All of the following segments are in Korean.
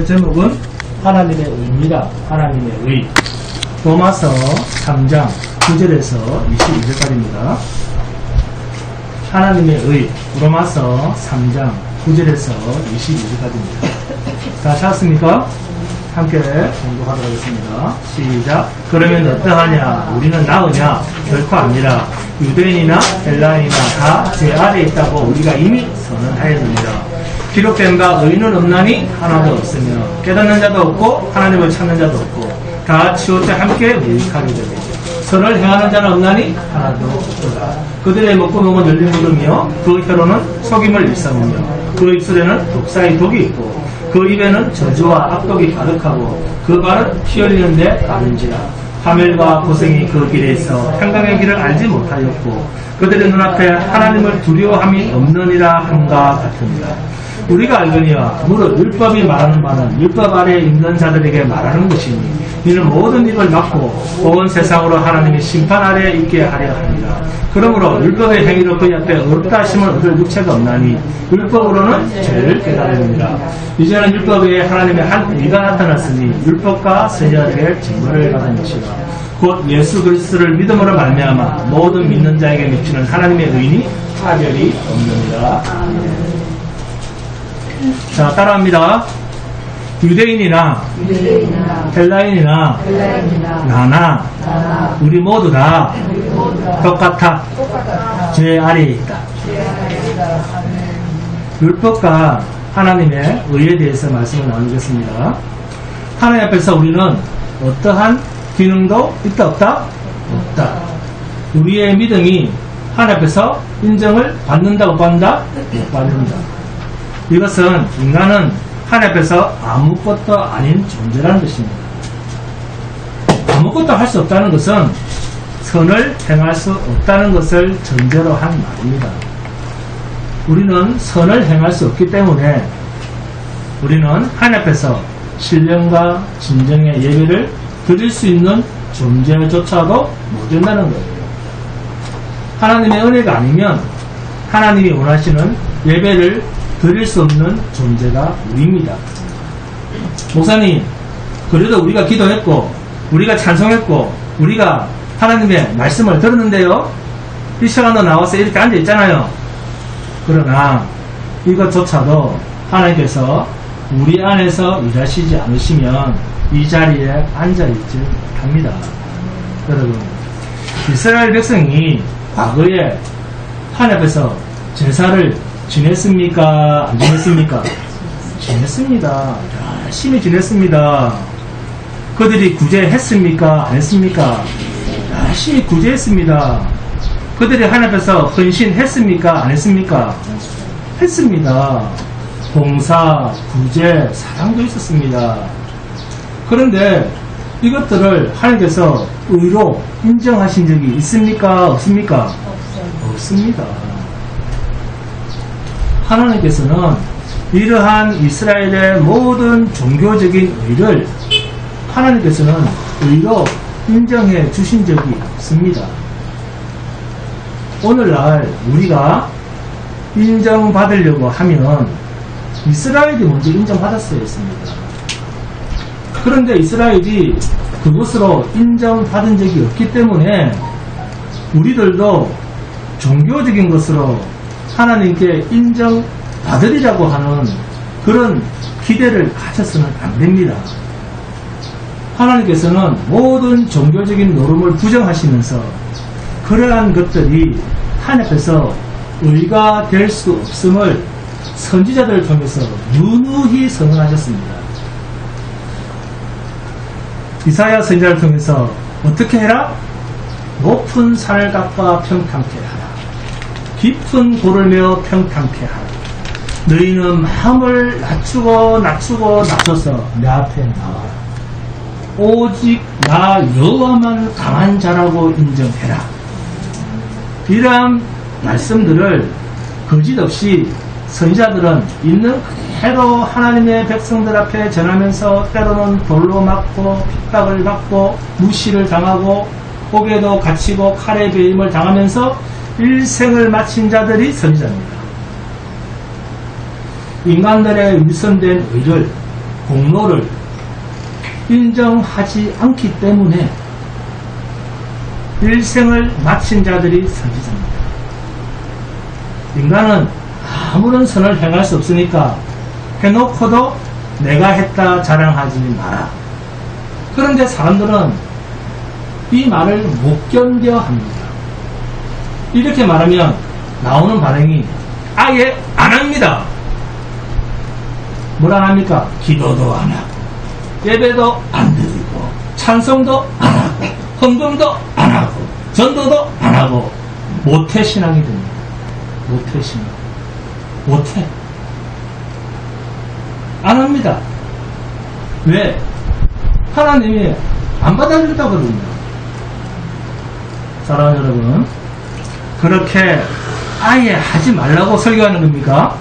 오늘 제목은 하나님의 의입니다. 하나님의 의. 로마서 3장 9절에서 22절까지입니다. 하나님의 의. 로마서 3장 9절에서 22절까지입니다. 다 찾았습니까? 함께 공부하도록 하겠습니다. 시작. 그러면 어떠하냐? 우리는 나으냐? 결코 아니라 유대인이나 헬라인이나 다 제 아래에 있다고 우리가 이미 선언하였느니라. 기록된 바 의인은 없나니 하나도 없으며 깨닫는 자도 없고 하나님을 찾는 자도 없고 다 치우쳐 함께 무익하게 되고 선을 행하는 자는 없나니 하나도 없도다. 그들의 목구멍은 열린 무덤이며 그 혀로는 속임을 일삼으며 그 입술에는 독사의 독이 있고 그 입에는 저주와 악독이 가득하고 그 발은 피 흘리는데 가는지라. 파멸과 고생이 그 길에 있어 평강의 길을 알지 못하였고 그들의 눈앞에 하나님을 두려워함이 없느니라 함과 같으니라. 우리가 알거니와 무릇 율법이 말하는 바는 율법 아래에 있는 자들에게 말하는 것이니 이는 모든 입을 막고 온 세상으로 하나님의 심판 아래에 있게 하려 합니다. 그러므로 율법의 행위로 그의 앞에 어렵다 하심을 얻을 육체가 없나니 율법으로는 죄를 깨달으리라. 이제는 율법에 하나님의 한 의가 나타났으니 율법과 선지자들의 증거를 받은 것이라. 곧 예수 그리스도를 믿음으로 말미암아 모든 믿는 자에게 미치는 하나님의 의인이 차별이 없느니라. 자, 따라합니다. 유대인이나 헬라인이나 나나 우리 모두 다 똑같아 제 아래에 있다. 율법과 하나님의 의에 대해서 말씀을 나누겠습니다. 하나님 앞에서 우리는 어떠한 기능도 있다 없다? 없다. 우리의 믿음이 하나님 앞에서 인정을 받는다 못 받는다? 못 받는다. 이것은 인간은 하나님 앞에서 아무것도 아닌 존재라는 것입니다. 아무것도 할 수 없다는 것은 선을 행할 수 없다는 것을 전제로 한 말입니다. 우리는 선을 행할 수 없기 때문에 우리는 하나님 앞에서 신령과 진정의 예배를 드릴 수 있는 존재조차도 못 된다는 거예요. 하나님의 은혜가 아니면 하나님이 원하시는 예배를 드릴 수 없는 존재가 우리입니다. 목사님, 그래도 우리가 기도했고 우리가 찬송했고 우리가 하나님의 말씀을 들었는데요, 이 시간도 나와서 이렇게 앉아 있잖아요. 그러나 이것조차도 하나님께서 우리 안에서 일하시지 않으시면 이 자리에 앉아있지 못합니다. 여러분, 이스라엘 백성이 과거에 하나님 앞에서 제사를 지냈습니까? 안 지냈습니까? 지냈습니다. 열심히 지냈습니다. 그들이 구제했습니까? 안 했습니까? 열심히 구제했습니다. 그들이 하나님 앞에서 헌신했습니까? 안 했습니까? 했습니다. 봉사, 구제, 사랑도 있었습니다. 그런데 이것들을 하나님께서 의로 인정하신 적이 있습니까? 없습니까? 없습니다. 하나님께서는 이러한 이스라엘의 모든 종교적인 의를 하나님께서는 의로 인정해 주신 적이 없습니다. 오늘날 우리가 인정받으려고 하면 이스라엘이 먼저 인정받았어야 했습니다. 그런데 이스라엘이 그것으로 인정받은 적이 없기 때문에 우리들도 종교적인 것으로 하나님께 인정받으리라고 하는 그런 기대를 가져서는 안 됩니다. 하나님께서는 모든 종교적인 노름을 부정하시면서 그러한 것들이 하나님 앞에서 의가 될 수 없음을 선지자들을 통해서 누누이 선언하셨습니다. 이사야 선지자를 통해서 어떻게 해라? 높은 산을 깎아 평탄케 하라. 깊은 골을 메어 평탄케 하라. 너희는 마음을 낮추고 낮춰서 내 앞에 나와라. 오직 나 여호와만 강한 자라고 인정해라. 이러한 말씀들을 거짓없이 선지자들은 있는 그대로 하나님의 백성들 앞에 전하면서 때로는 돌로 맞고 핍박을 받고 무시를 당하고 옥에도 갇히고 칼에 베임을 당하면서 일생을 마친 자들이 선지자입니다. 인간들의 위선된 의를 공로를 인정하지 않기 때문에 일생을 마친 자들이 선지자입니다. 인간은 아무런 선을 행할 수 없으니까 해놓고도 내가 했다 자랑하지 마라. 그런데 사람들은 이 말을 못 견뎌 합니다. 이렇게 말하면 나오는 반응이 아예 안 합니다. 뭐라 합니까? 기도도 안 하고 예배도 안 드리고 찬송도 안 하고 헌금도 안 하고 전도도 안 하고 모태 신앙이 됩니다. 모태 신앙. 모태. 안 합니다. 왜? 하나님이 안 받아준다거든요. 사랑하는 여러분, 그렇게 아예 하지 말라고 설교하는 겁니까?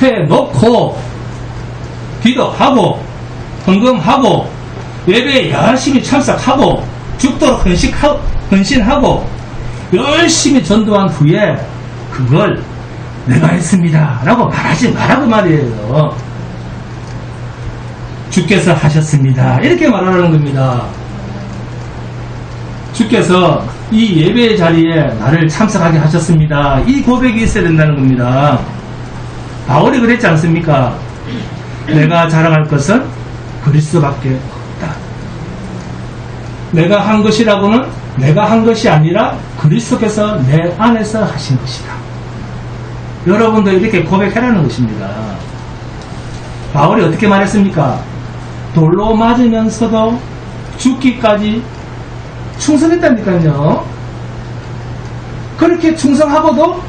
해놓고 기도하고 헌금하고 예배에 열심히 참석하고 죽도록 헌신하고 열심히 전도한 후에 그걸 내가 했습니다 라고 말하지 말라고 말이에요. 주께서 하셨습니다 이렇게 말하는 겁니다. 주께서 이 예배의 자리에 나를 참석하게 하셨습니다. 이 고백이 있어야 된다는 겁니다. 바울이 그랬지 않습니까? 내가 자랑할 것은 그리스도밖에 없다. 내가 한 것이라고는 내가 한 것이 아니라 그리스도께서 내 안에서 하신 것이다. 여러분도 이렇게 고백해라는 것입니다. 바울이 어떻게 말했습니까? 돌로 맞으면서도 죽기까지 충성했다니까요. 그렇게 충성하고도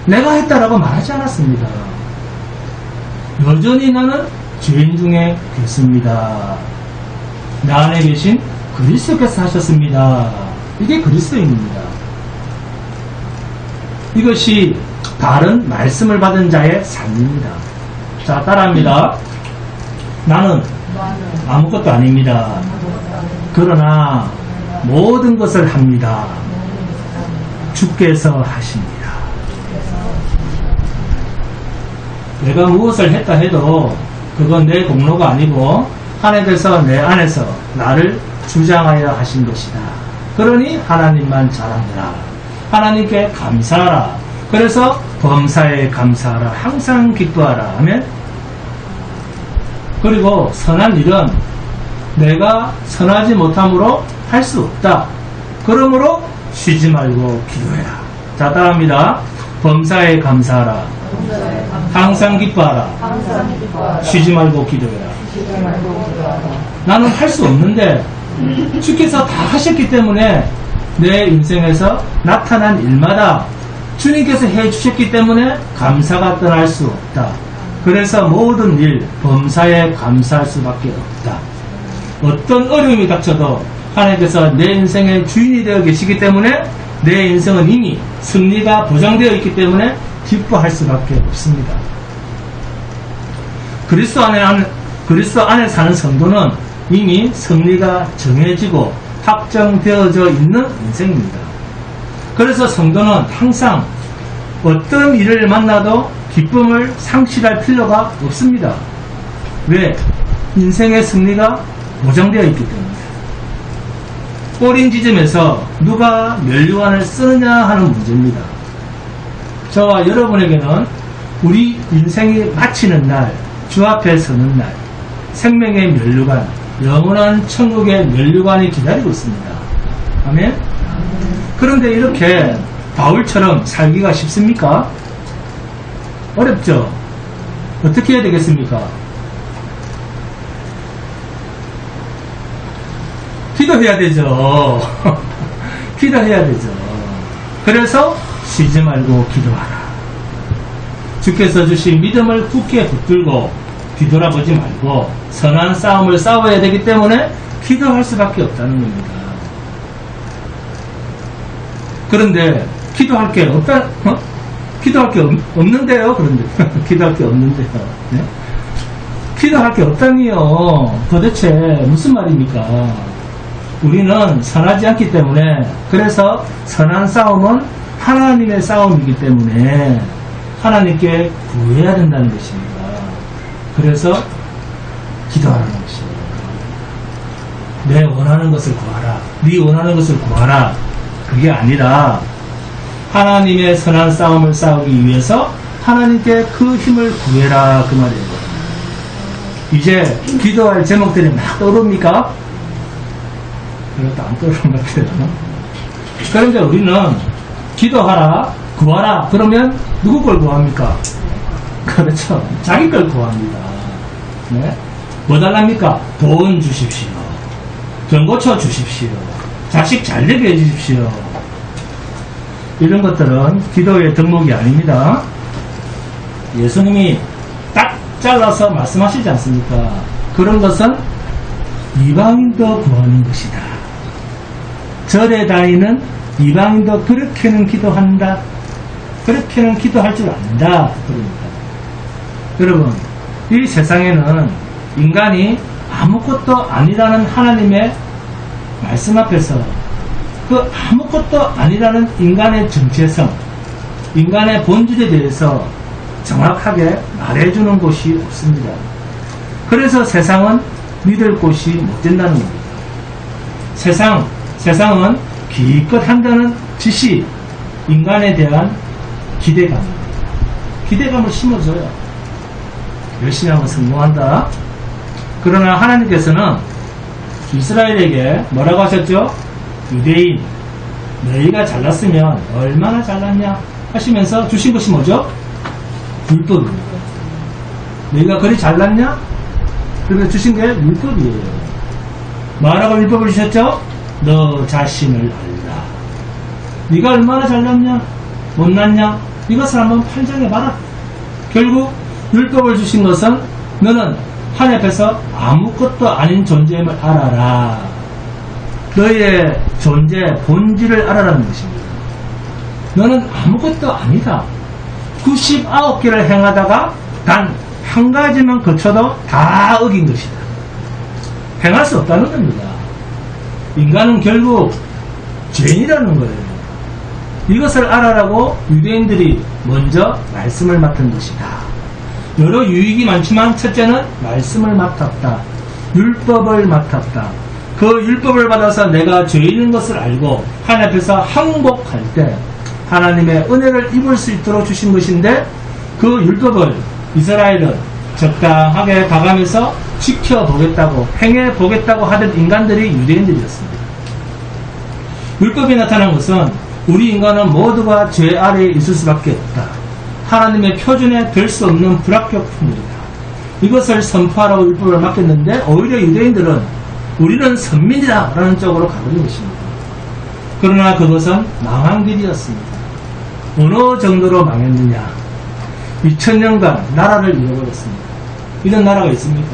내가 했다라고 말하지 않았습니다. 여전히 나는 죄인 중에 계십니다. 나 안에 계신 그리스도께서 하셨습니다. 이게 그리스도인입니다. 이것이 바른 말씀을 받은 자의 삶입니다. 자, 따라합니다. 나는 아무것도 아닙니다. 그러나 모든 것을 합니다. 주께서 하십니다. 내가 무엇을 했다 해도 그건 내 공로가 아니고 하나님께서 내 안에서 나를 주장하여 하신 것이다. 그러니 하나님만 자랑해라. 하나님께 감사하라. 그래서 범사에 감사하라. 항상 기뻐하라 하면, 그리고 선한 일은 내가 선하지 못함으로 할 수 없다. 그러므로 쉬지 말고 기도해라. 자, 따라합니다. 범사에 감사하라. 항상 기뻐하라. 쉬지 말고 기도해라. 나는 할 수 없는데 주께서 다 하셨기 때문에 내 인생에서 나타난 일마다 주님께서 해주셨기 때문에 감사가 떠날 수 없다. 그래서 모든 일 범사에 감사할 수밖에 없다. 어떤 어려움이 닥쳐도 하나님께서 내 인생의 주인이 되어 계시기 때문에 내 인생은 이미 승리가 보장되어 있기 때문에 기뻐할 수밖에 없습니다. 그리스도 안에 사는 성도는 이미 승리가 정해지고 확정되어져 있는 인생입니다. 그래서 성도는 항상 어떤 일을 만나도 기쁨을 상실할 필요가 없습니다. 왜? 인생의 승리가 보장되어 있기 때문에. 꼬린 지점에서 누가 면류관을 쓰느냐 하는 문제입니다. 저와 여러분에게는 우리 인생이 마치는 날, 주 앞에 서는 날, 생명의 면류관, 영원한 천국의 면류관이 기다리고 있습니다. 아멘? 그런데 이렇게 바울처럼 살기가 쉽습니까? 어렵죠? 어떻게 해야 되겠습니까? 기도해야 되죠. 기도해야 되죠. 그래서 쉬지 말고 기도하라. 주께서 주신 믿음을 굳게 붙들고 뒤돌아보지 말고 선한 싸움을 싸워야 되기 때문에 기도할 수밖에 없다는 겁니다. 그런데 기도할 게 없다, 기도할 게 없는데요. 그런데 기도할 게 없는데요. 네? 기도할 게 없다니요. 도대체 무슨 말입니까? 우리는 선하지 않기 때문에, 그래서 선한 싸움은 하나님의 싸움이기 때문에 하나님께 구해야 된다는 것입니다. 그래서 기도하라는 것이에요. 내 원하는 것을 구하라. 네 원하는 것을 구하라. 그게 아니라 하나님의 선한 싸움을 싸우기 위해서 하나님께 그 힘을 구해라 그 말이에요. 이제 기도할 제목들이 막 떠오릅니까? 이것도 안 떠오르는 것 같아요. 그런데 우리는 기도하라, 구하라 그러면 누구 걸 구합니까? 그렇죠. 자기 걸 구합니다. 네? 뭐 달랍니까? 돈 주십시오. 병 고쳐 주십시오. 자식 잘 되게 해주십시오. 이런 것들은 기도의 덕목이 아닙니다. 예수님이 딱 잘라서 말씀하시지 않습니까? 그런 것은 이방인도 구하는 것이다. 절에 다니는 이방인도 그렇게는 기도한다. 그렇게는 기도할 줄 안다. 그럽니다. 여러분, 이 세상에는 인간이 아무것도 아니라는 하나님의 말씀 앞에서 그 아무것도 아니라는 인간의 정체성, 인간의 본질에 대해서 정확하게 말해주는 곳이 없습니다. 그래서 세상은 믿을 곳이 못 된다는 겁니다. 세상은 기껏 한다는 지시, 인간에 대한 기대감을 심어줘요. 열심히 하면 성공한다. 그러나 하나님께서는 이스라엘에게 뭐라고 하셨죠? 유대인, 너희가 잘났으면 얼마나 잘났냐 하시면서 주신 것이 뭐죠? 율법입니다. 너희가 그리 잘났냐? 그래서 주신 게 율법이에요. 뭐라고 율법을 주셨죠? 너 자신을 알라. 네가 얼마나 잘났냐? 못났냐? 이것을 한번 판정해봐라. 결국 율법을 주신 것은 너는 하나님 앞에서 아무것도 아닌 존재임을 알아라. 너의 존재 본질을 알아라는 것입니다. 너는 아무것도 아니다. 99개를 행하다가 단 한 가지만 거쳐도 다 어긴 것이다. 행할 수 없다는 겁니다. 인간은 결국 죄인이라는 거예요. 이것을 알아라고 유대인들이 먼저 말씀을 맡은 것이다. 여러 유익이 많지만 첫째는 말씀을 맡았다. 율법을 맡았다. 그 율법을 받아서 내가 죄인인 것을 알고 하나님 앞에서 항복할 때 하나님의 은혜를 입을 수 있도록 주신 것인데 그 율법을 이스라엘은 적당하게 봐가면서 지켜보겠다고 행해보겠다고 하던 인간들이 유대인들이었습니다. 율법이 나타난 것은 우리 인간은 모두가 죄 아래에 있을 수밖에 없다. 하나님의 표준에 될 수 없는 불합격품이다. 이것을 선포하라고 율법을 맡겼는데 오히려 유대인들은 우리는 선민이다 라는 쪽으로 가버린 것입니다. 그러나 그것은 망한 길이었습니다. 어느 정도로 망했느냐? 2000년간 나라를 잃어버렸습니다. 이런 나라가 있습니까?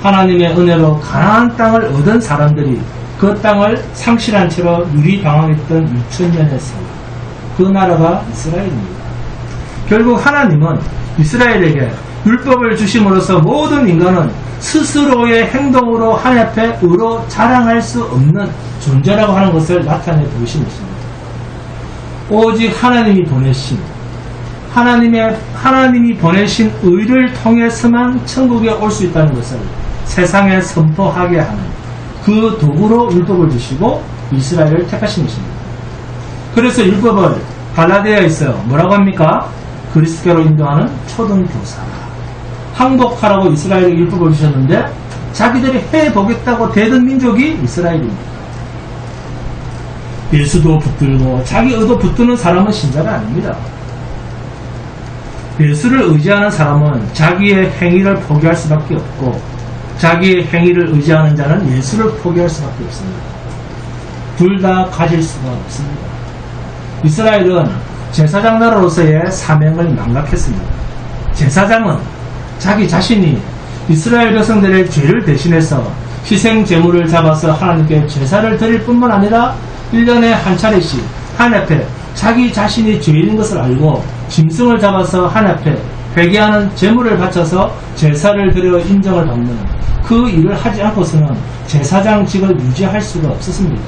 하나님의 은혜로 가나안 땅을 얻은 사람들이 그 땅을 상실한 채로 유리방황했던 2000년의 세월, 그 나라가 이스라엘입니다. 결국 하나님은 이스라엘에게 율법을 주심으로써 모든 인간은 스스로의 행동으로 하나님 앞에 의로 자랑할 수 없는 존재라고 하는 것을 나타내 보이신 것입니다. 오직 하나님이 보내신 의를 통해서만 천국에 올 수 있다는 것을 세상에 선포하게 하는 그 도구로 율법을 주시고 이스라엘을 택하신 것입니다. 그래서 율법을 갈라디아에서 뭐라고 합니까? 그리스도로 인도하는 초등교사라. 항복하라고 이스라엘에게 율법을 주셨는데 자기들이 해보겠다고 대든 민족이 이스라엘입니다. 예수도 붙들고 자기 의도 붙드는 사람은 신자가 아닙니다. 예수를 의지하는 사람은 자기의 행위를 포기할 수밖에 없고 자기의 행위를 의지하는 자는 예수를 포기할 수밖에 없습니다. 둘 다 가질 수가 없습니다. 이스라엘은 제사장 나라로서의 사명을 망각했습니다. 제사장은 자기 자신이 이스라엘 백성들의 죄를 대신해서 희생 제물을 잡아서 하나님께 제사를 드릴 뿐만 아니라 1년에 한 차례씩 하나님 앞에 자기 자신이 죄인인 것을 알고 짐승을 잡아서 하나님 앞에 회개하는 제물을 바쳐서 제사를 드려 인정을 받는 그 일을 하지 않고서는 제사장직을 유지할 수가 없었습니다.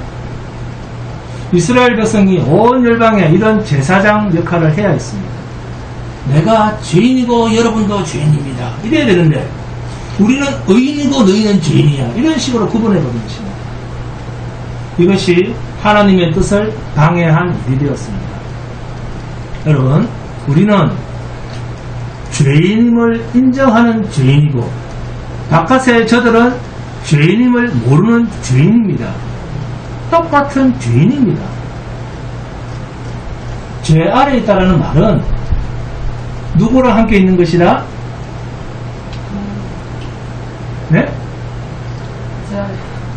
이스라엘 백성이 온 열방에 이런 제사장 역할을 해야 했습니다. 내가 죄인이고 여러분도 죄인입니다. 이래야 되는데 우리는 의인이고 너희는 죄인이야. 이런 식으로 구분해버린 것입니다. 이것이 하나님의 뜻을 방해한 일이 되었습니다. 여러분, 우리는 죄인임을 인정하는 죄인이고 바깥의 저들은 죄인임을 모르는 죄인입니다. 똑같은 죄인입니다. 죄 아래에 있다라는 말은 누구랑 함께 있는 것이다? 네?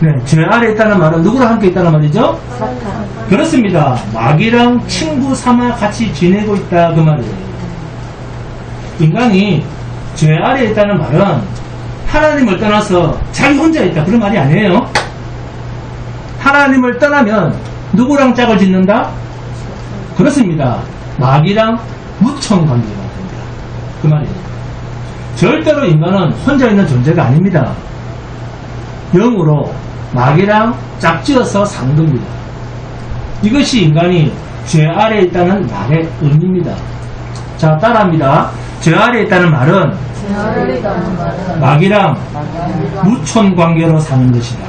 네, 죄 아래에 있다는 말은 누구랑 함께 있다는 말이죠? 사탄. 그렇습니다. 마귀랑 친구 삼아 같이 지내고 있다 그 말이에요. 인간이 죄 아래에 있다는 말은 하나님을 떠나서 자기 혼자 있다 그런 말이 아니에요. 하나님을 떠나면 누구랑 짝을 짓는다? 그렇습니다. 마귀랑 무청관계가 됩니다. 그 말이에요. 절대로 인간은 혼자 있는 존재가 아닙니다. 영으로 마귀랑 짝지어서 사는 겁니다. 이것이 인간이 죄 아래에 있다는 말의 의미입니다. 자, 따라합니다. 죄 아래에 있다는 말은 마귀랑 무촌관계로 사는 것이다.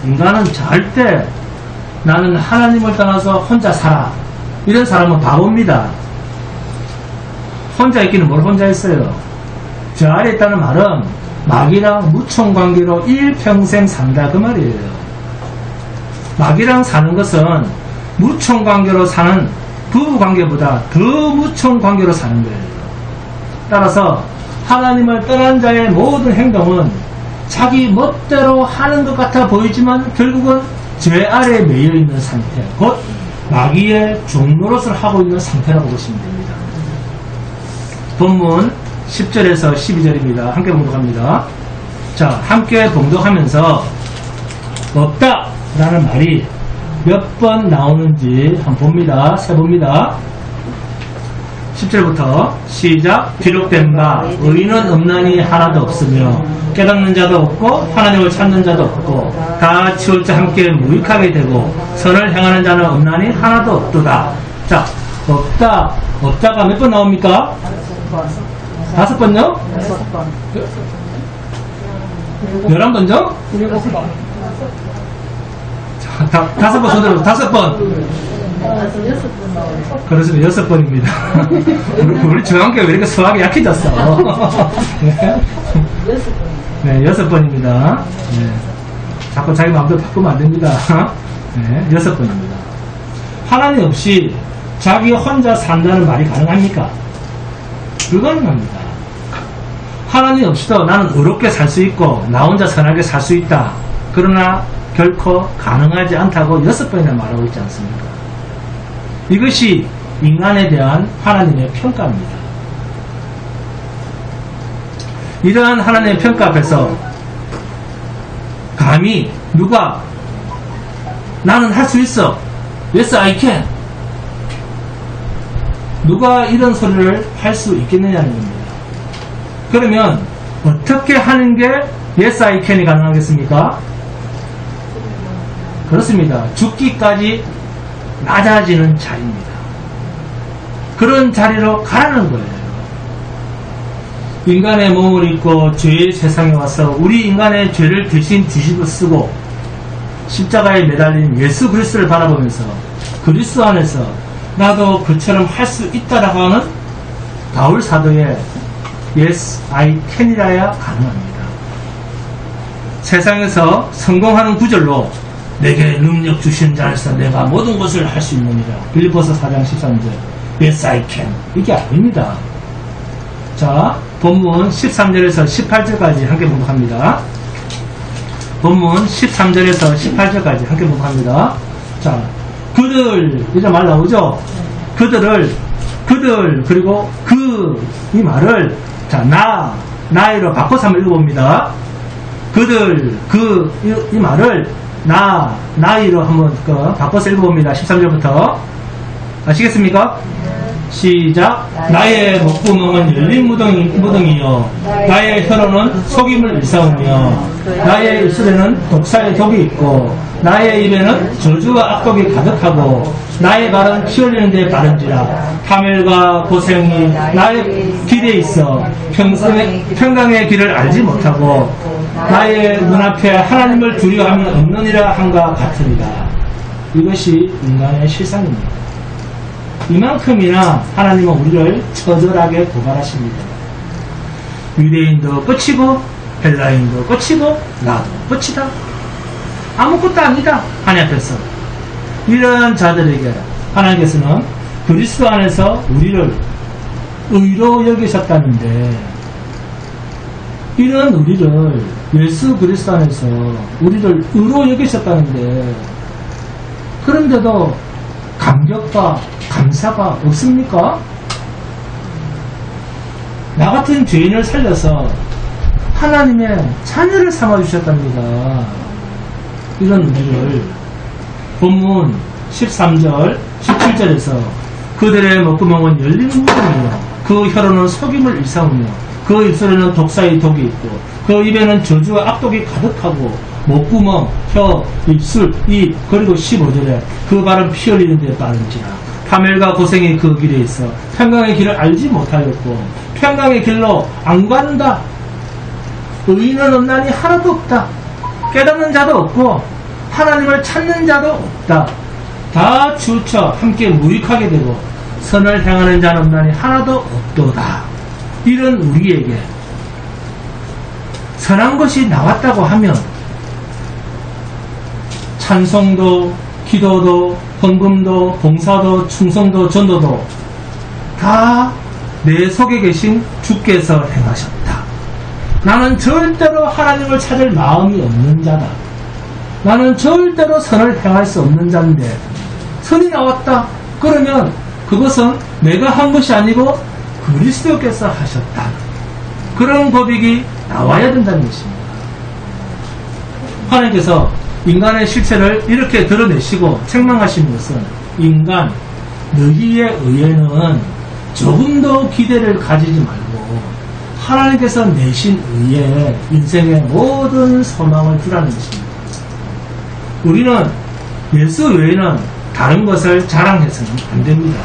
인간은 절대 나는 하나님을 떠나서 혼자 살아. 이런 사람은 바보입니다. 혼자 있기는 뭘 혼자 있어요. 저 아래에 있다는 말은 마귀랑 무총관계로 일평생 산다 그 말이에요. 마귀랑 사는 것은 무총관계로 사는 부부관계보다 더 무총관계로 사는 거예요. 따라서 하나님을 떠난 자의 모든 행동은 자기 멋대로 하는 것 같아 보이지만 결국은 죄 아래에 매여 있는 상태, 곧 마귀의 종노릇을 하고 있는 상태라고 보시면 됩니다. 본문 10절에서 12절입니다. 함께 봉독합니다. 자, 함께 봉독하면서 없다 라는 말이 몇 번 나오는지 한번 봅니다. 세봅니다. 10절부터 시작. 기록된 바 의인은 없나니 하나도 없으며 깨닫는 자도 없고 하나님을 찾는 자도 없고 다 치울 자 함께 무익하게 되고 선을 행하는 자는 없나니 하나도 없도다. 자, 없다가 몇 번 나옵니까? 5번요? 11번죠? 5번 손들어 5번. 그렇습니다. 6번입니다. 우리 중앙교회 왜 이렇게 수학이 약해졌어? 네, 6번입니다. 네. 자꾸 자기 마음대로 바꾸면 안 됩니다. 네, 6번입니다. 하나님 없이 자기 혼자 산다는 말이 가능합니까? 불가능합니다. 하나님 없이도 나는 의롭게 살 수 있고 나 혼자 선하게 살 수 있다. 그러나 결코 가능하지 않다고 6번이나 말하고 있지 않습니까? 이것이 인간에 대한 하나님의 평가입니다. 이러한 하나님의 평가 앞에서 감히 누가 나는 할 수 있어. Yes, I can. 누가 이런 소리를 할 수 있겠느냐는 겁니다. 그러면 어떻게 하는 게 Yes, I can이 가능하겠습니까? 그렇습니다. 죽기까지 낮아지는 자리입니다. 그런 자리로 가라는 거예요. 인간의 몸을 입고 죄의 세상에 와서 우리 인간의 죄를 대신 뒤집어 쓰고 십자가에 매달린 예수 그리스도를 바라보면서 그리스도 안에서 나도 그처럼 할 수 있다라고 하는 바울 사도의 Yes, I can이라야 가능합니다. 세상에서 성공하는 구절로 내게 능력 주신 자에서 내가 모든 것을 할 수 있느니라. 빌립보서 4장 13절 Yes, I can. 이게 아닙니다. 자, 본문 13절에서 18절까지 함께 봉독합니다. 본문 13절에서 18절까지 함께 봉독합니다. 자, 그들 이제 말 나오죠? 그들 그리고 이 말을 자, 나이로 바꿔서 한번 읽어봅니다. 그들 이 말을 나이로 한번 바꿔서 읽어봅니다. 13절부터 아시겠습니까? 시작. 나의 목구멍은 열린 무덩이요 나의 혀로는 속임을 일삼으며 나의 입술에는 독사의 독이 있고 나의 입에는 저주와 악독이 가득하고 나의 발은 피 흘리는 데 빠른지라. 파멸과 고생이 나의 길에 있어 평강의 길을 알지 못하고 나의 눈앞에 하나님을 두려워함이 없느니라 한가 같으리라. 이것이 인간의 실상입니다. 이만큼이나 하나님은 우리를 처절하게 고발하십니다. 유대인도 끝이고 헬라인도 끝이고 나도 끝이다. 아무것도 아니다. 하나님 앞에서. 이런 자들에게 하나님께서는 그리스도 안에서 우리를 의로 여기셨다는데, 이런 우리를 예수 그리스도 안에서 우리를 의로 여기셨다는데, 그런데도 감격과 감사가 없습니까? 나 같은 죄인을 살려서 하나님의 자녀를 삼아주셨답니다. 이런 우리를 본문 13절 17절에서 그들의 목구멍은 열린 문이며 그 혀로는 속임을 일삼으며 그 입술에는 독사의 독이 있고 그 입에는 저주와 악독이 가득하고 목구멍, 혀, 입술, 입, 그리고 15절에 그 발은 피 흘리는 데 빠른지라. 파멸과 고생이 그 길에 있어 평강의 길을 알지 못하였고 평강의 길로 안 간다. 의인은 없나니 하나도 없다. 깨닫는 자도 없고 하나님을 찾는 자도 없다. 다 치우쳐 함께 무익하게 되고 선을 행하는 자는 없나니 하나도 없도다. 이런 우리에게 선한 것이 나왔다고 하면 찬송도, 기도도, 헌금도, 봉사도, 충성도, 전도도 다 내 속에 계신 주께서 행하셨다. 나는 절대로 하나님을 찾을 마음이 없는 자다. 나는 절대로 선을 행할 수 없는 자인데 선이 나왔다. 그러면 그것은 내가 한 것이 아니고 그리스도께서 하셨다. 그런 고백이 나와야 된다는 것입니다. 하나님께서 인간의 실체를 이렇게 드러내시고 책망하신 것은 인간 너희의 의에는 조금도 기대를 가지지 말고 하나님께서 내신 의에 인생의 모든 소망을 두라는 것입니다. 우리는 예수 외에는 다른 것을 자랑해서는 안 됩니다.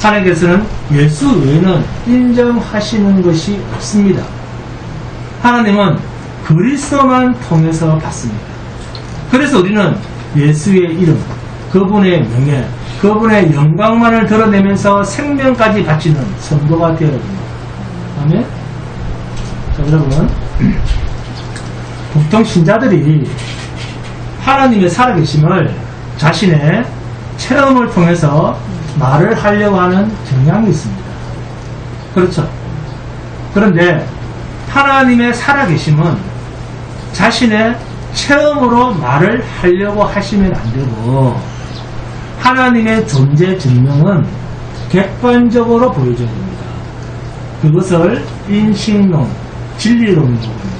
하나님께서는 예수 외에는 인정하시는 것이 없습니다. 하나님은 그리스도만 통해서 받습니다. 그래서 우리는 예수의 이름, 그분의 명예, 그분의 영광만을 드러내면서 생명까지 바치는 성도가 되어야 됩니다. 아멘? 자, 여러분, 보통 신자들이 하나님의 살아계심을 자신의 체험을 통해서 말을 하려고 하는 경향이 있습니다. 그렇죠? 그런데 하나님의 살아계심은 자신의 체험으로 말을 하려고 하시면 안 되고 하나님의 존재 증명은 객관적으로 보여줘야 됩니다. 그것을 인식론, 진리론이라고 합니다.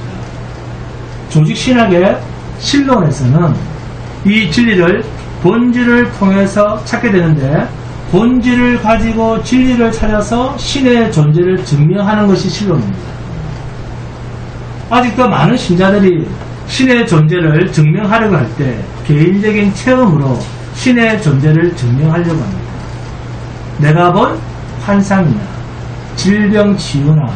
조직신학의 신론에서는 이 진리를 본질을 통해서 찾게 되는데 본질을 가지고 진리를 찾아서 신의 존재를 증명하는 것이 신론입니다. 아직도 많은 신자들이 신의 존재를 증명하려고 할 때 개인적인 체험으로 신의 존재를 증명하려고 합니다. 내가 본 환상이나 질병 치유나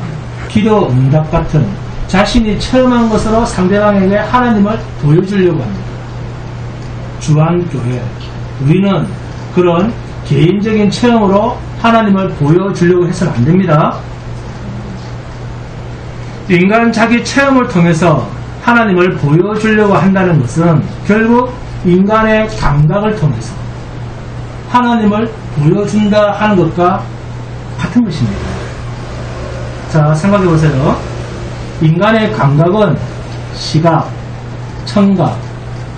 기도 응답 같은 자신이 체험한 것으로 상대방에게 하나님을 보여주려고 합니다. 주한교회, 우리는 그런 개인적인 체험으로 하나님을 보여주려고 해서는 안 됩니다. 인간 자기 체험을 통해서 하나님을 보여주려고 한다는 것은 결국 인간의 감각을 통해서 하나님을 보여준다 하는 것과 같은 것입니다. 자, 생각해 보세요. 인간의 감각은 시각, 청각,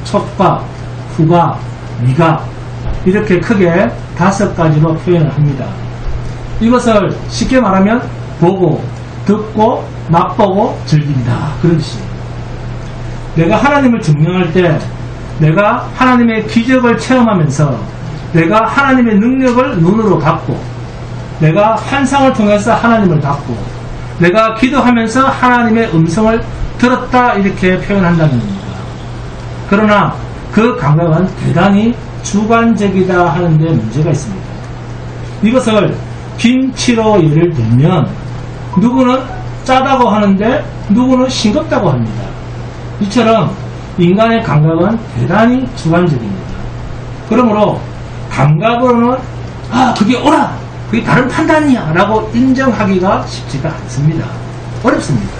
촉각, 후각, 미각 이렇게 크게 5가지로 표현을 합니다. 이것을 쉽게 말하면 보고, 듣고, 맛보고, 즐긴다. 그런 뜻이에요. 내가 하나님을 증명할 때 내가 하나님의 기적을 체험하면서 내가 하나님의 능력을 눈으로 받고 내가 환상을 통해서 하나님을 받고 내가 기도하면서 하나님의 음성을 들었다 이렇게 표현한다는 겁니다. 그러나 그 감각은 대단히 주관적이다 하는데 문제가 있습니다. 이것을 김치로 예를 들면 누구는 짜다고 하는데 누구는 싱겁다고 합니다. 이처럼 인간의 감각은 대단히 주관적입니다. 그러므로 감각으로는 그게 옳아, 그게 다른 판단이야 라고 인정하기가 쉽지가 않습니다. 어렵습니다.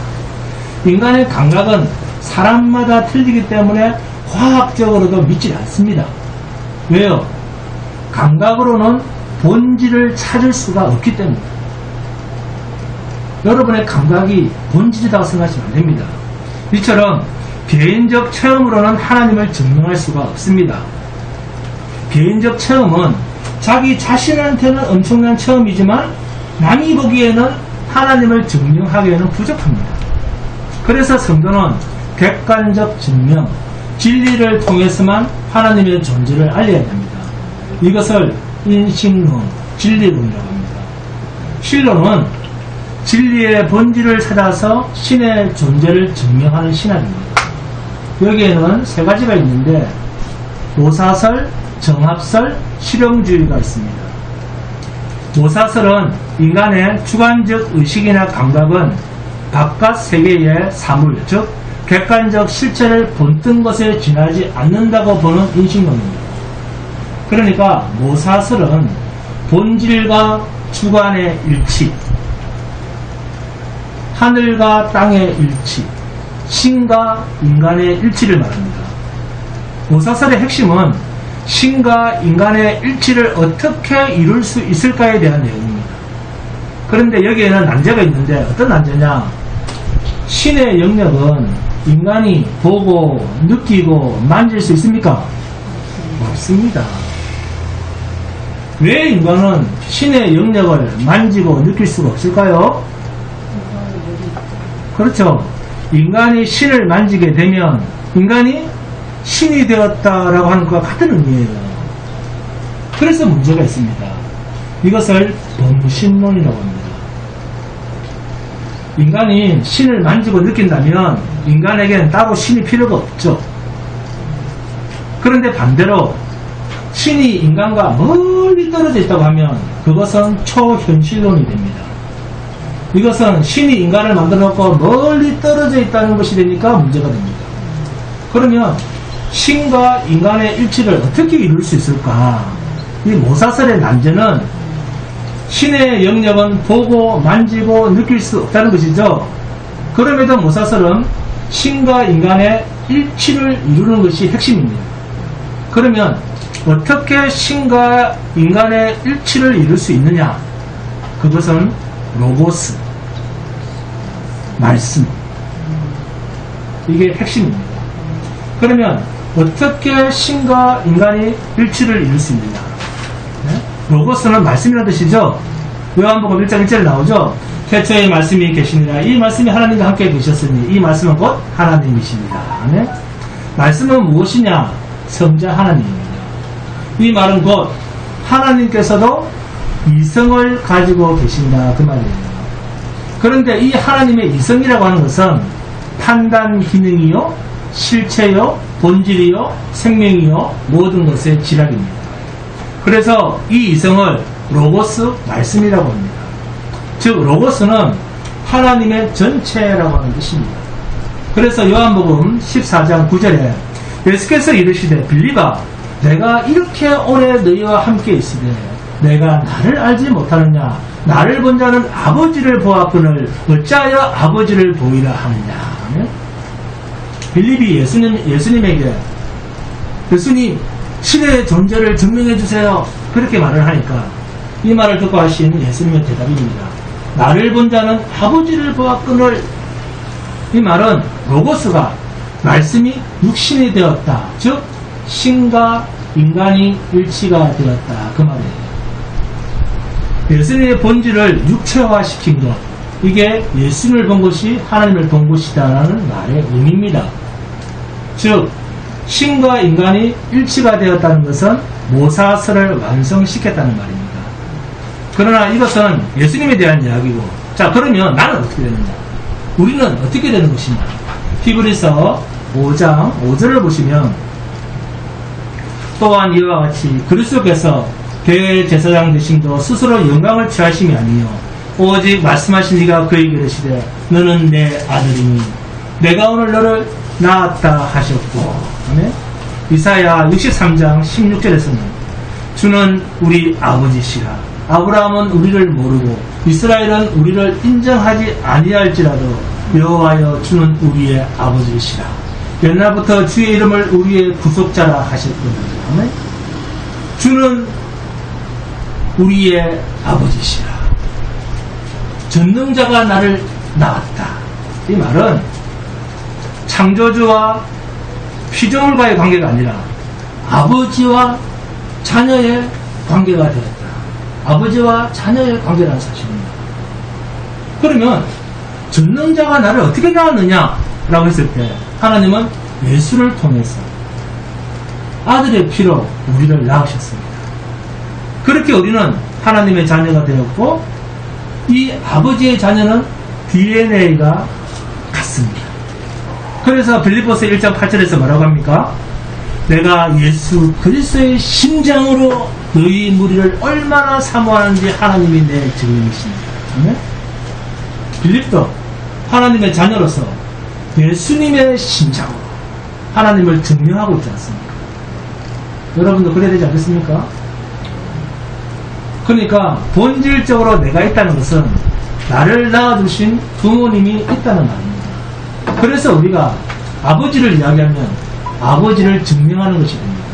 인간의 감각은 사람마다 틀리기 때문에 과학적으로도 믿지 않습니다. 왜요? 감각으로는 본질을 찾을 수가 없기 때문입니다. 여러분의 감각이 본질이라고 생각하시면 안 됩니다. 이처럼 개인적 체험으로는 하나님을 증명할 수가 없습니다. 개인적 체험은 자기 자신한테는 엄청난 체험이지만 남이 보기에는 하나님을 증명하기에는 부족합니다. 그래서 성도는 객관적 증명, 진리를 통해서만 하나님의 존재를 알려야 됩니다. 이것을 인식론, 진리론이라고 합니다. 신론은 진리의 본질을 찾아서 신의 존재를 증명하는 신학입니다. 여기에는 세 가지가 있는데 모사설, 정합설, 실용주의가 있습니다. 모사설은 인간의 주관적 의식이나 감각은 바깥 세계의 사물, 즉 객관적 실체를 본뜬 것에 지나지 않는다고 보는 인식론입니다. 그러니까 모사설은 본질과 주관의 일치, 하늘과 땅의 일치, 신과 인간의 일치를 말합니다. 모사설의 핵심은 신과 인간의 일치를 어떻게 이룰 수 있을까에 대한 내용입니다. 그런데 여기에는 난제가 있는데 어떤 난제냐? 신의 영역은 인간이 보고 느끼고 만질 수 있습니까? 없습니다. 왜 인간은 신의 영역을 만지고 느낄 수가 없을까요? 그렇죠. 인간이 신을 만지게 되면 인간이 신이 되었다라고 하는 것과 같은 의미예요. 그래서 문제가 있습니다. 이것을 범신론이라고 합니다. 인간이 신을 만지고 느낀다면 인간에게는 따로 신이 필요가 없죠. 그런데 반대로 신이 인간과 멀리 떨어져 있다고 하면 그것은 초현실론이 됩니다. 이것은 신이 인간을 만들어 놓고 멀리 떨어져 있다는 것이 되니까 문제가 됩니다. 그러면 신과 인간의 일치를 어떻게 이룰 수 있을까? 이 모사설의 난제는 신의 영역은 보고 만지고 느낄 수 없다는 것이죠. 그럼에도 모사설은 신과 인간의 일치를 이루는 것이 핵심입니다. 그러면 어떻게 신과 인간의 일치를 이룰 수 있느냐? 그것은 로고스, 말씀, 이게 핵심입니다. 그러면 어떻게 신과 인간이 일치를 이룰 수 있느냐? 네? 로고스는 말씀이라는 뜻이죠. 요한복음 1장 1절에 나오죠. 태초에 말씀이 계시니라. 이 말씀이 하나님과 함께 계셨으니 이 말씀은 곧 하나님이십니다. 네? 말씀은 무엇이냐? 성자 하나님입니다. 이 말은 곧 하나님께서도 이성을 가지고 계신다 그 말이에요. 그런데 이 하나님의 이성이라고 하는 것은 판단 기능이요, 실체요, 본질이요, 생명이요, 모든 것의 지략입니다. 그래서 이 이성을 로고스, 말씀이라고 합니다. 즉 로고스는 하나님의 전체라고 하는 뜻입니다. 그래서 요한복음 14장 9절에 예수께서 이르시되 빌리바 내가 이렇게 오래 너희와 함께 있으되 내가 나를 알지 못하느냐? 나를 본 자는 아버지를 보았거늘 어찌하여 아버지를 보이라 하느냐? 빌립이 예수님에게 예수님 신의 존재를 증명해 주세요. 그렇게 말을 하니까 이 말을 듣고 하신 예수님의 대답입니다. 나를 본 자는 아버지를 보았거늘. 이 말은 로고스가 말씀이 육신이 되었다. 즉 신과 인간이 일치가 되었다. 그 말이에요. 예수님의 본질을 육체화시킨 것, 이게 예수님을 본 것이 하나님을 본 것이다라는 말의 의미입니다. 즉 신과 인간이 일치가 되었다는 것은 모사설을 완성시켰다는 말입니다. 그러나 이것은 예수님에 대한 이야기고, 자 그러면 나는 어떻게 되느냐? 우리는 어떻게 되는 것이냐? 히브리서 5장 5절을 보시면 또한 이와 같이 그리스도께서 대제사장 되심도 스스로 영광을 취하심이 아니요 오직 말씀하신 이가 그에게 이르시되 너는 내 아들이니 내가 오늘 너를 낳았다 하셨고. 아멘. 이사야 63장 16절에서는 주는 우리 아버지시라. 아브라함은 우리를 모르고 이스라엘은 우리를 인정하지 아니할지라도 여호와여 주는 우리의 아버지시라. 옛날부터 주의 이름을 우리의 구속자라 하셨거든요. 아멘. 주는 우리의 아버지시라. 전능자가 나를 낳았다. 이 말은 창조주와 피조물과의 관계가 아니라 아버지와 자녀의 관계가 되었다. 아버지와 자녀의 관계라는 사실입니다. 그러면 전능자가 나를 어떻게 낳았느냐 라고 했을 때 하나님은 예수를 통해서 아들의 피로 우리를 낳으셨습니다. 그렇게 우리는 하나님의 자녀가 되었고 이 아버지의 자녀는 DNA가 같습니다. 그래서 빌립보서 1장 8절에서 뭐라고 합니까? 내가 예수 그리스도의 심장으로 너희 무리를 얼마나 사모하는지 하나님이 내 증인이십니다. 빌립도 하나님의 자녀로서 예수님의 심장으로 하나님을 증명하고 있지 않습니까? 여러분도 그래야 되지 않겠습니까? 그러니까 본질적으로 내가 있다는 것은 나를 낳아주신 부모님이 있다는 말입니다. 그래서 우리가 아버지를 이야기하면 아버지를 증명하는 것이 됩니다.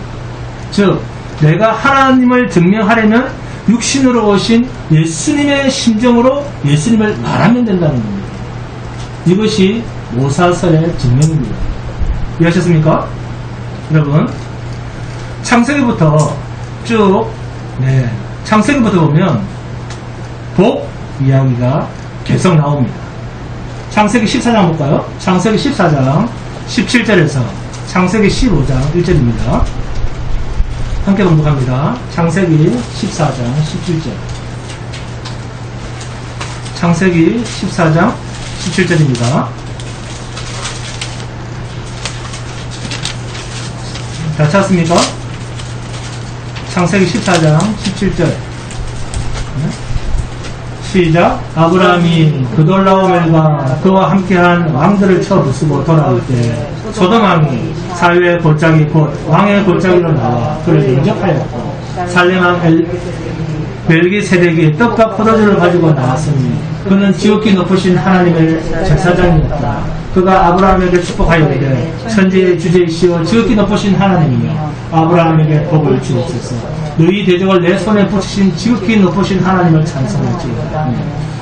즉 내가 하나님을 증명하려면 육신으로 오신 예수님의 심정으로 예수님을 말하면 된다는 겁니다. 이것이 모사설의 증명입니다. 이해하셨습니까? 여러분 창세기부터 쭉 창세기부터 보면 복 이야기가 계속 나옵니다. 창세기 14장 볼까요? 창세기 14장 17절에서 창세기 15장 1절입니다. 함께 공독합니다. 창세기 14장 17절. 창세기 14장 17절입니다. 다 찾았습니까? 창세기 14장 17절. 시작. 아브라함이 그돌라오멜과 그와 함께한 왕들을 쳐 부수고 돌아올 때 소돔왕이 사유의 골짜기 곧 왕의 골짜기로 나와 그를 영접하였고 살렘왕 멜기세덱이 떡과 포도주를 가지고 나왔으니 그는 지극히 높으신 하나님의 제사장이었다. 그가 아브라함에게 축복하였는데 천지의 주제이시오 지극히 높으신 하나님이여 아브라함에게 복을 주옵소서. 너희 대적을 내 손에 붙이신 지극히 높으신 하나님을 찬송할지어다.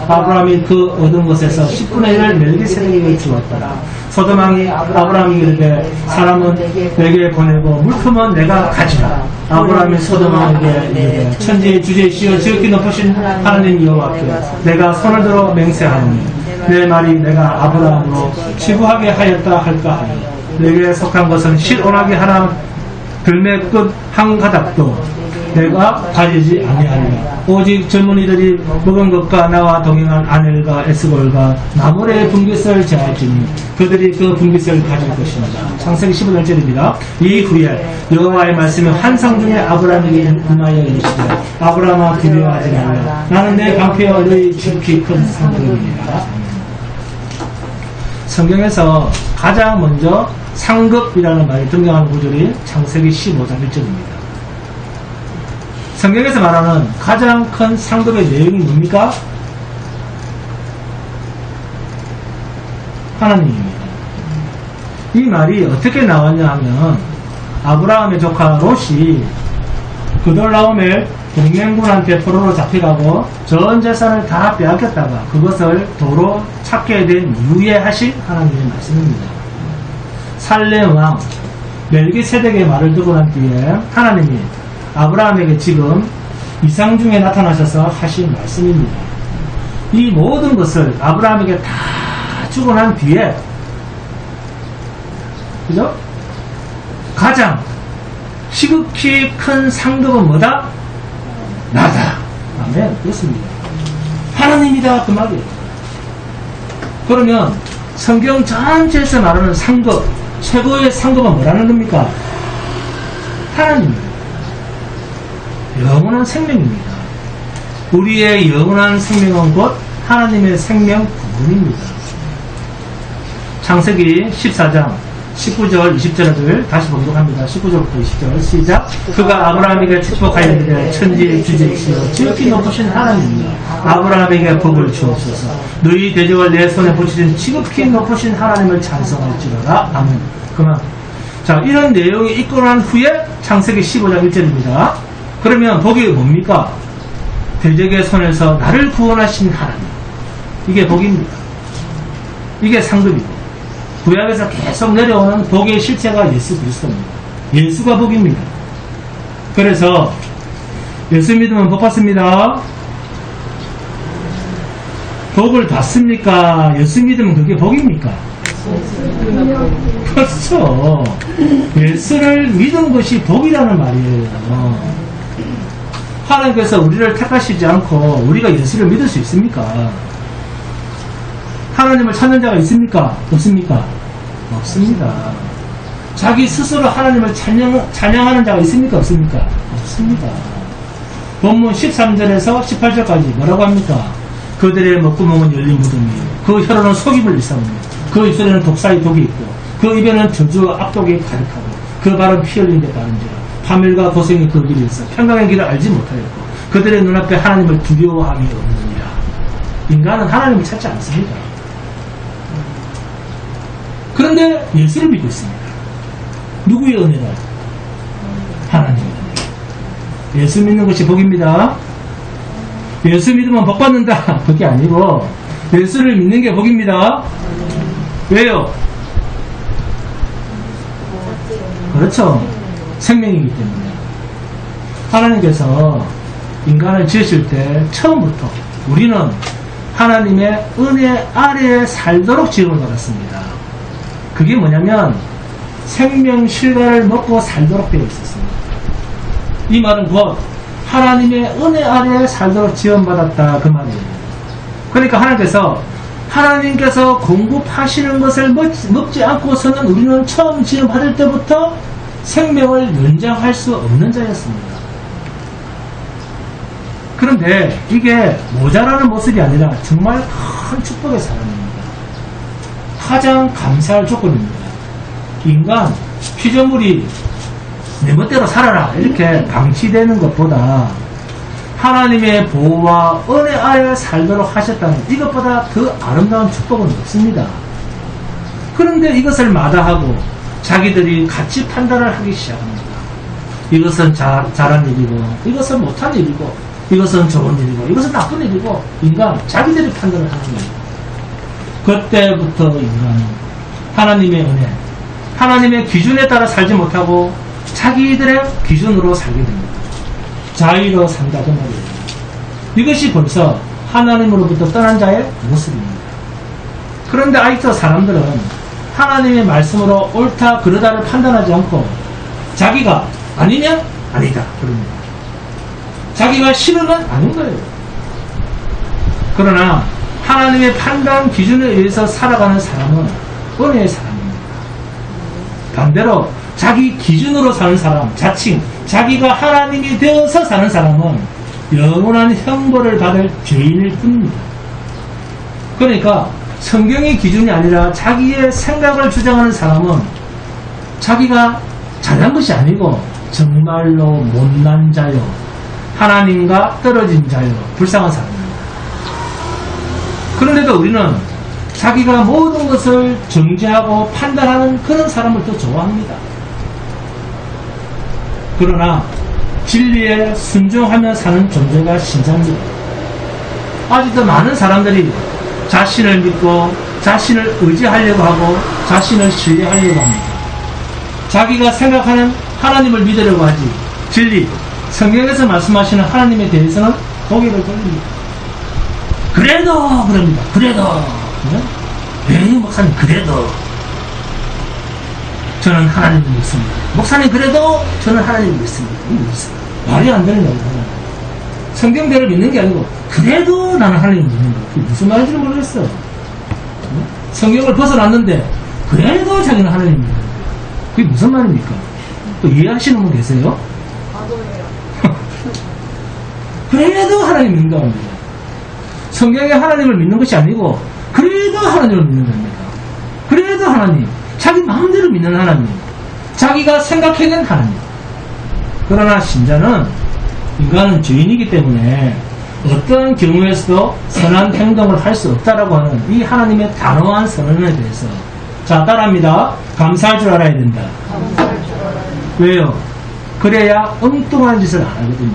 아브라함이 그 얻은 것에서 10분의 1을 멜기세덱에게 주었더라. 소돔왕이 아브라함이 이르되 사람은 내게 보내고 물품은 내가 가지라. 아브라함이 소돔왕에게 이르되 천지의 주제이시여 지극히 높으신 하나님 여호와께 내가 손을 들어 맹세하노니 내 말이 내가 아브라함으로 치부하게 하였다 할까 하니 내게 속한 것은 실온하게 하나 들매 끝 한 가닥도 내가 가지지 아니하리라. 오직 젊은이들이 먹은 것과 나와 동행한 아넬과 에스골과 나무레의 분깃을 제할지니 그들이 그 분깃을 가질 것입니다. 창세기 15절입니다. 이후에 여호와의 말씀이 환상 중에 아브라함에게 임하여 이르시되 아브라함아 두려워하지 말라. 나는 내 방패와 너희 지극히 큰 상급이니라. 성경에서 가장 먼저 상급이라는 말이 등장하는 구절이 창세기 15장 1절입니다. 성경에서 말하는 가장 큰 상급의 내용이 뭡니까? 하나님입니다. 이 말이 어떻게 나왔냐 하면 아브라함의 조카 롯이 그돌라오멜 동맹군한테 포로로 잡혀가고 전 재산을 다 빼앗겼다가 그것을 도로 찾게 된 이후에 하신 하나님의 말씀입니다. 살렘 왕 멜기세덱의 말을 듣고 난 뒤에 하나님이 아브라함에게 지금 이상 중에 나타나셔서 하신 말씀입니다. 이 모든 것을 아브라함에게 다 주고 난 뒤에 그죠? 가장 지극히 큰 상급은 뭐다? 나다. 아멘. 그렇습니다. 하나님이다. 그 말이에요. 그러면 성경 전체에서 말하는 상급, 최고의 상급은 뭐라는 겁니까? 하나님입니다. 영원한 생명입니다. 우리의 영원한 생명은 곧 하나님의 생명 부분입니다. 창세기 14장 19절 20절을 다시 봉독합니다. 19절부터 20절 시작. 그가 아브라함에게 축복하였는데 천지의 주제이시여 지극히 높으신 하나님이여 아브라함에게 복을 주옵소서. 너희 대적을 내 손에 붙이신 지극히 높으신 하나님을 찬송할지로다. 아멘. 그만. 자, 이런 내용이 있고 난 후에 창세기 15장 1절입니다. 그러면 복이 뭡니까? 대적의 손에서 나를 구원하신 하나님. 이게 복입니다. 이게 상급이고 구약에서 계속 내려오는 복의 실체가 예수 그리스도입니다. 예수가 복입니다. 그래서 예수 믿으면 복 받습니다. 복을 받습니까? 예수 믿으면 그게 복입니까? 그렇죠. 예수를 믿은 것이 복이라는 말이에요. 하나님께서 우리를 택하시지 않고 우리가 예수를 믿을 수 있습니까? 하나님을 찾는 자가 있습니까? 없습니까? 없습니다. 자기 스스로 하나님을 찬양하는 자가 있습니까? 없습니까? 없습니다. 본문 13절에서 18절까지 뭐라고 합니까? 그들의 목구멍은 열린 무덤이 그 혀로는 속임을 일삼으며 그 입술에는 독사의 독이 있고 그 입에는 저주와 악독이 가득하고 그 발은 피 흘린 데 빠른지라 파멸과 고생이 그 길에 있어 평강의 길을 알지 못하였고 그들의 눈앞에 하나님을 두려워함이 없느니라. 인간은 하나님을 찾지 않습니다. 그런데 예수를 믿고 있습니다. 누구의 은혜가? 하나님의 은혜. 예수 믿는 것이 복입니다. 예수 믿으면 복 받는다. 그게 아니고 예수를 믿는 게 복입니다. 왜요? 그렇죠. 생명이기 때문에. 하나님께서 인간을 지으실 때 처음부터 우리는 하나님의 은혜 아래에 살도록 지음을 받았습니다. 그게 뭐냐면 생명 실과를 먹고 살도록 되어 있었습니다. 이 말은 곧 하나님의 은혜 아래에 살도록 지원받았다 그 말이에요. 그러니까 하나님께서 공급하시는 것을 먹지 않고서는 우리는 처음 지원받을 때부터 생명을 연장할 수 없는 자였습니다. 그런데 이게 모자라는 모습이 아니라 정말 큰 축복의 사람입니다. 가장 감사할 조건입니다. 인간 피조물이 내 멋대로 살아라 이렇게 방치되는 것보다 하나님의 보호와 은혜 아래 살도록 하셨다는 이것보다 더 아름다운 축복은 없습니다. 그런데 이것을 마다하고 자기들이 가치 판단을 하기 시작합니다. 이것은 잘한 일이고 이것은 못한 일이고 이것은 좋은 일이고 이것은 나쁜 일이고 인간 자기들이 판단을 하는 겁니다. 그때부터 인간은 하나님의 은혜, 하나님의 기준에 따라 살지 못하고 자기들의 기준으로 살게 됩니다. 자의로 산다 그 말이에요. 이것이 벌써 하나님으로부터 떠난 자의 모습입니다. 그런데 아직도 사람들은 하나님의 말씀으로 옳다 그르다를 판단하지 않고 자기가 아니면 아니다 그럽니다. 자기가 싫으면 아닌 거예요. 그러나 하나님의 판단 기준에 의해서 살아가는 사람은 은혜의 사람입니다. 반대로 자기 기준으로 사는 사람, 자칭 자기가 하나님이 되어서 사는 사람은 영원한 형벌을 받을 죄인일 뿐입니다. 그러니까 성경의 기준이 아니라 자기의 생각을 주장하는 사람은 자기가 잘한 것이 아니고 정말로 못난 자요, 하나님과 떨어진 자요, 불쌍한 사람입니다. 그런데도 우리는 자기가 모든 것을 정죄하고 판단하는 그런 사람을 더 좋아합니다. 그러나 진리에 순종하며 사는 존재가 신자입니다. 아직도 많은 사람들이 자신을 믿고 자신을 의지하려고 하고 자신을 신뢰하려고 합니다. 자기가 생각하는 하나님을 믿으려고 하지 진리, 성경에서 말씀하시는 하나님에 대해서는 고개를 돌립니다. 그래도 그럽니다. 그래도 목사님 그래도 저는 하나님을 믿습니다. 목사님 그래도 저는 하나님을 믿습니다. 말이 안 되는 거예요. 성경대로 믿는 게 아니고 그래도 나는 하나님을 믿는 거예요. 그게 무슨 말인지는 모르겠어요. 성경을 벗어났는데 그래도 자기는 하나님을 믿는 거예요. 그게 무슨 말입니까? 또 이해하시는 분 계세요? 맞아요. 그래도 하나님 믿는다고 합니다. 성경에 하나님을 믿는 것이 아니고 그래도 하나님을 믿는 겁니다. 그래도 하나님, 자기 마음대로 믿는 하나님, 자기가 생각해낸 하나님. 그러나 신자는, 인간은 죄인이기 때문에 어떤 경우에서도 선한 행동을 할 수 없다라고 하는 이 하나님의 단호한 선언에 대해서, 자, 따라합니다. 감사할 줄 알아야 된다. 왜요? 그래야 엉뚱한 짓을 안 하거든요.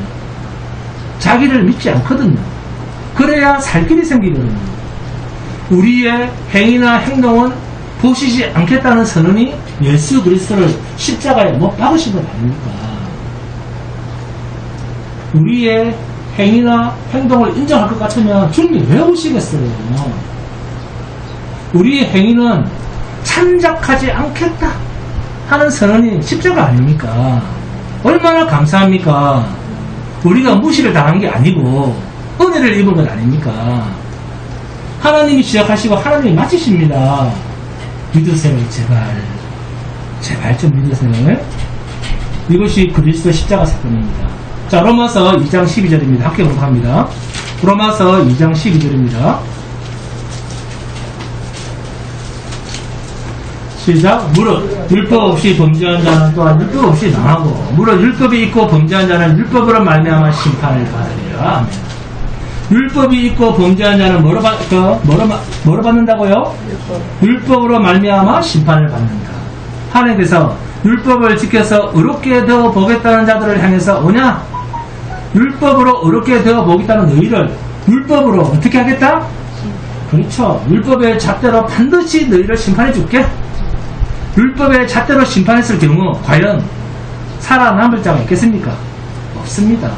자기를 믿지 않거든요. 그래야 살 길이 생기거든요. 우리의 행위나 행동은 보시지 않겠다는 선언이 예수 그리스도를 십자가에 못 박으신 것 아닙니까? 우리의 행위나 행동을 인정할 것 같으면 주님이 왜 오시겠어요? 우리의 행위는 참작하지 않겠다 하는 선언이 십자가 아닙니까? 얼마나 감사합니까? 우리가 무시를 당한 게 아니고 은혜를 입은 것 아닙니까? 하나님이 시작하시고 하나님이 마치십니다. 믿으세요. 제발 좀 믿으세요. 이것이 그리스도 십자가 사건입니다. 자, 로마서 2장 12절입니다. 함께 공부합니다. 로마서 2장 12절입니다. 시작. 무릇 율법 없이 범죄한 자는 또한 율법 없이 망하고, 무릇 율법이 있고 범죄한 자는 율법으로 말미암아 심판을 받으리라. 아멘. 율법이 있고 범죄한 자는 뭐로 받는다고요? 율법으로 말미암아 심판을 받는다. 하나님께서 율법을 지켜서 의롭게 되어 보겠다는 자들을 향해서 오냐? 율법으로 의롭게 되어 보겠다는 너희를 율법으로 어떻게 하겠다? 그렇죠. 율법의 잣대로 반드시 너희를 심판해 줄게. 율법의 잣대로 심판했을 경우 과연 살아남을 자가 있겠습니까? 없습니다.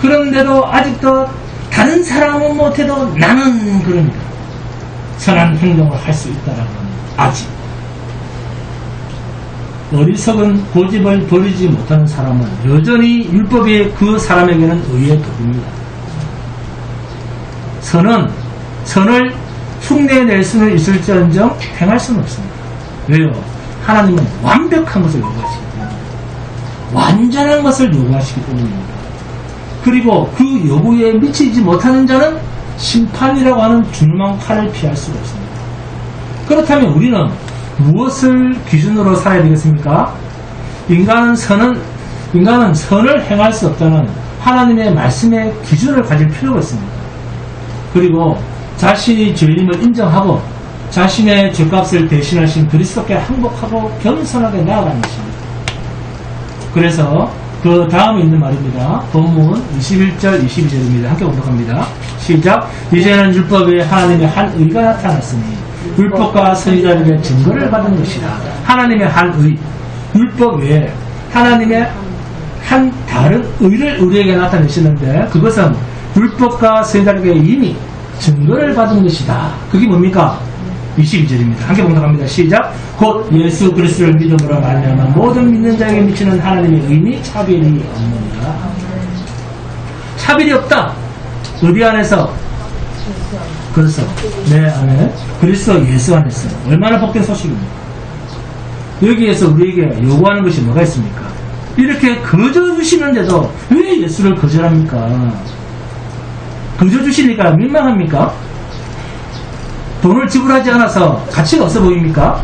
그런데도 아직도 다른 사람은 못해도 나는 그럽니다. 선한 행동을 할 수 있다라는 아직. 어리석은 고집을 버리지 못하는 사람은 여전히 율법이 그 사람에게는 의의 덕입니다. 선을 흉내낼 수는 있을지언정 행할 수는 없습니다. 왜요? 하나님은 완벽한 것을 요구하시기 때문에, 완전한 것을 요구하시기 때문입니다. 그리고 그 요구에 미치지 못하는 자는 심판이라고 하는 준엄한 칼을 피할 수가 없습니다. 그렇다면 우리는 무엇을 기준으로 살아야 되겠습니까? 인간은 선을 행할 수 없다는 하나님의 말씀의 기준을 가질 필요가 있습니다. 그리고 자신이 죄인임을 인정하고 자신의 죄값을 대신하신 그리스도께 항복하고 겸손하게 나아가는 것입니다. 그래서 그 다음에 있는 말입니다. 본문 21절 22절입니다. 함께 공독합니다. 시작. 이제는 율법에 하나님의 한 의가 나타났으니 율법과 선지자들의 증거를 받은 것이다. 하나님의 한 의, 율법 외에 하나님의 한 다른 의를 우리에게 나타내시는데, 그것은 율법과 선지자들에게 이미 증거를 받은 것이다. 그게 뭡니까? 22절입니다. 함께 공독합니다. 시작. 곧 예수 그리스도를 믿음으로 말미암아 모든 믿는 자에게 미치는 하나님의 의미 차별이 없느니라. 차별이 없다. 어디 안에서? 그래서 내 안에 그리스도 예수 안에서. 얼마나 복된 소식입니까? 여기에서 우리에게 요구하는 것이 뭐가 있습니까? 이렇게 거저 주시는데도 왜 예수를 거절합니까? 거저 주시니까 민망합니까? 돈을 지불하지 않아서 가치가 없어 보입니까?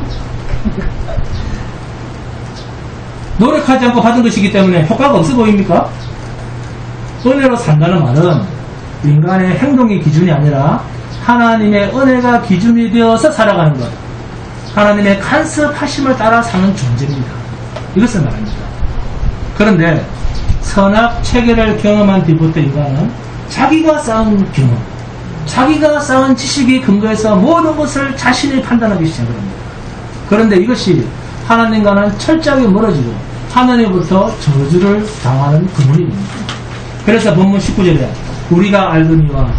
노력하지 않고 받은 것이기 때문에 효과가 없어 보입니까? 은혜로 산다는 말은 인간의 행동이 기준이 아니라 하나님의 은혜가 기준이 되어서 살아가는 것, 하나님의 간섭하심을 따라 사는 존재입니다. 이것을 말합니다. 그런데 선악 체계를 경험한 뒤부터 인간은 자기가 쌓은 경험, 자기가 쌓은 지식에 근거해서 모든 것을 자신이 판단하기 시작합니다. 그런데 이것이 하나님과는 철저하게 멀어지고 하나님부터 저주를 당하는 근원이 됩니다. 그래서 본문 19절에 우리가 알거니와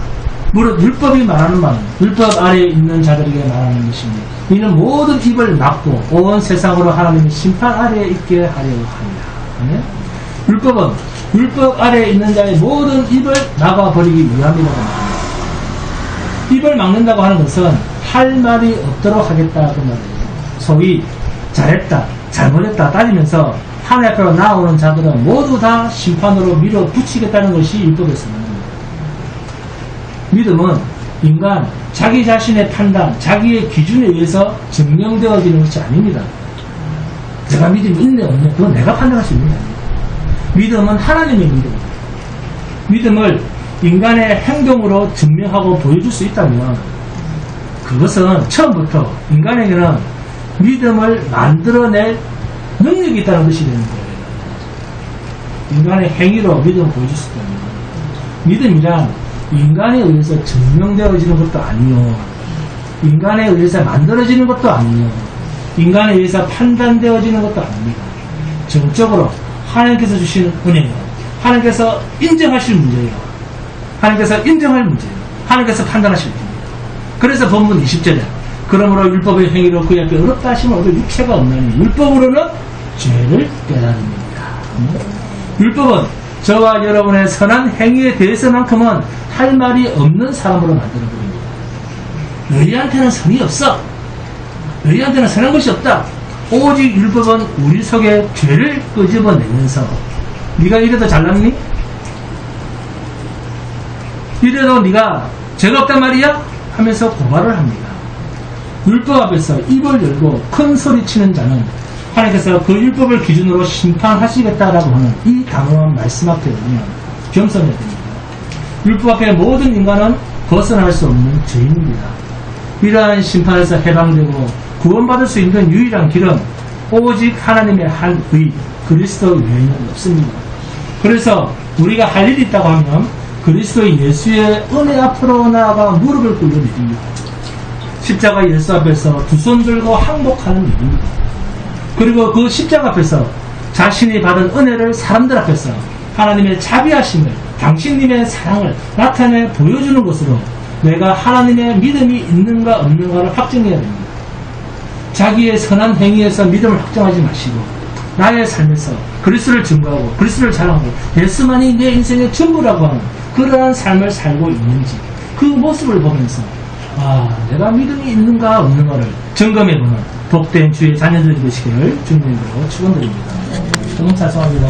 무릇 율법이 말하는 말은 율법 아래에 있는 자들에게 말하는 것입니다. 이는 모든 입을 막고 온 세상으로 하나님의 심판 아래에 있게 하려고 합니다. 네? 율법은 율법 아래에 있는 자의 모든 입을 막아버리기 위함이라고 합니다. 입을 막는다고 하는 것은 할 말이 없도록 하겠다 그 말이에요. 소위 잘했다, 잘못했다 따지면서 하나님 앞으로 나오는 자들은 모두 다 심판으로 밀어붙이겠다는 것이 율법에서 말합니다. 믿음은 인간 자기 자신의 판단, 자기의 기준에 의해서 증명되어지는 것이 아닙니다. 내가 믿음이 있네 없네 그건 내가 판단할 수 있는 게 아닙니다. 믿음은 하나님의 믿음입니다. 믿음을 인간의 행동으로 증명하고 보여줄 수 있다면 그것은 처음부터 인간에게는 믿음을 만들어낼 능력이 있다는 것이 되는 거예요. 인간의 행위로 믿음을 보여줄 수 있다면 믿음이란 인간에 의해서 증명되어지는 것도 아니요, 인간에 의해서 만들어지는 것도 아니요, 인간에 의해서 판단되어지는 것도 아닙니다. 정적으로 하나님께서 주시는 은혜예요. 하나님께서 인정하실 문제예요. 하나님께서 인정할 문제예요. 하나님께서 판단하실 문제예요. 그래서 본문 20절에 그러므로 율법의 행위로 그의 앞에 어렵다 하시면 얻을 육체가 없나니 율법으로는 죄를 깨달습니다. 율법은 저와 여러분의 선한 행위에 대해서만큼은 할 말이 없는 사람으로 만들어버립니다. 너희한테는 선이 없어. 너희한테는 선한 것이 없다. 오직 율법은 우리 속에 죄를 끄집어내면서 네가 이래도 잘났니? 이래도 네가 죄가 없단 말이야? 하면서 고발을 합니다. 율법 앞에서 입을 열고 큰 소리치는 자는 하나님께서 그 율법을 기준으로 심판하시겠다라고 하는 이 단호한 말씀 앞에 보면 겸손해야 됩니다. 율법 앞에 모든 인간은 벗어날 수 없는 죄인입니다. 이러한 심판에서 해방되고 구원받을 수 있는 유일한 길은 오직 하나님의 한 의 그리스도 외에는 없습니다. 그래서 우리가 할 일이 있다고 하면 그리스도 예수의 은혜 앞으로 나아가 무릎을 꿇는 일입니다. 십자가 예수 앞에서 두 손 들고 항복하는 일입니다. 그리고 그 십자가 앞에서 자신이 받은 은혜를 사람들 앞에서 하나님의 자비하심을, 당신님의 사랑을 나타내 보여주는 것으로 내가 하나님의 믿음이 있는가 없는가를 확정해야 됩니다. 자기의 선한 행위에서 믿음을 확정하지 마시고 나의 삶에서 그리스도를 증거하고 그리스도를 자랑하고 예수만이 내 인생의 전부라고 하는 그러한 삶을 살고 있는지 그 모습을 보면서 내가 믿음이 있는가 없는가를 점검해보는 복된 주의 자녀들이 되시기를 주님으로 축원드립니다. 너무 찬송합니다.